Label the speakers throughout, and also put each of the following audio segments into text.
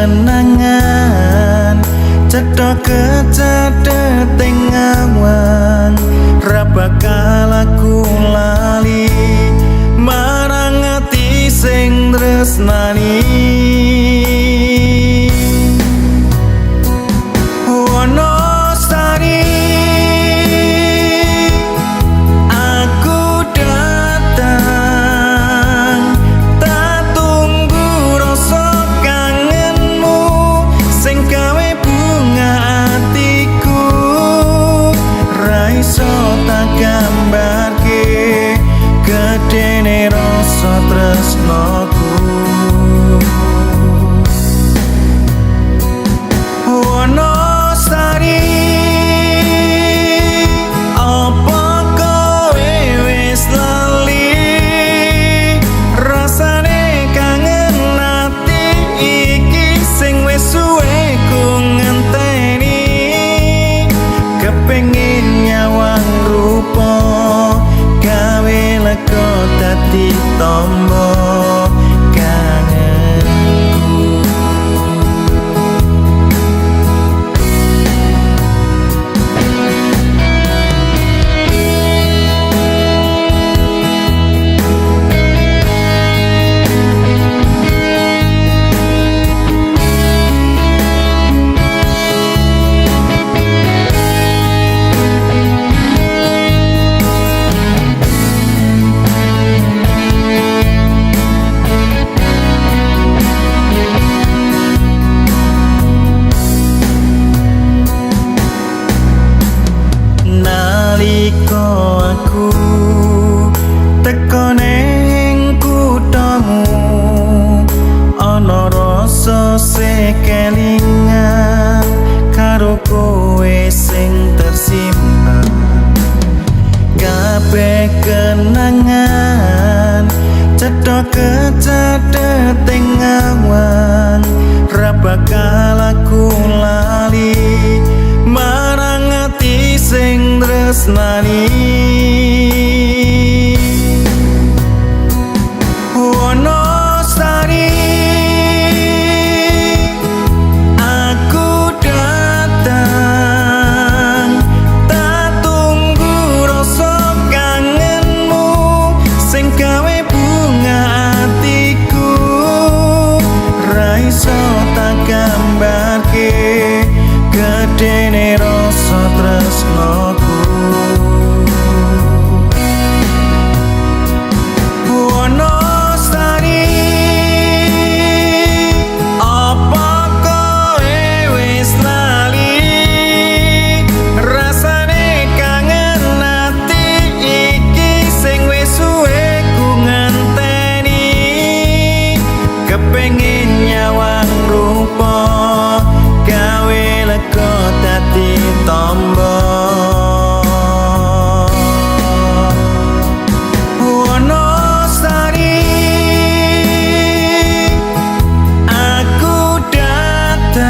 Speaker 1: kenangan cetha kecedeting awan ra bakal aku lali marang ati sing tresnani. Pengen nyawang rupa gawe lega dadi tombo kangenku. Aku teko ning kuthamu ana rasa sekelingan karo kowe sing tersimpan kabeh kenangan cetha kecedeting awan ra bakal aku lali marang ati sing tresnani. Gedene rasa tresnaku Wonosari apa kowe wis lali rasane kangen ati iki sing wis suwe ku ngenteni kepengin nyawang rupa gawe lega dadi tombo Wonosari aku datang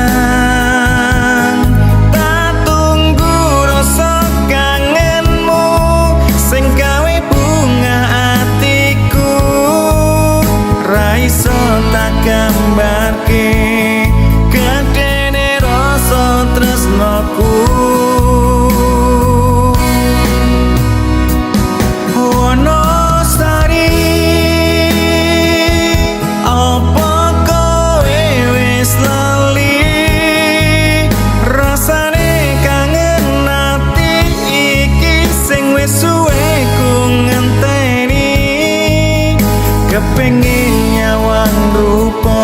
Speaker 1: tak tunggu rasa kangenmu sing gawe bunga atiku ra iso tak gambarke tresnaku Wonosari apa kowe wis lali rasane kangen ati iki sing wis suwe ku ngenteni kepengin nyawang rupa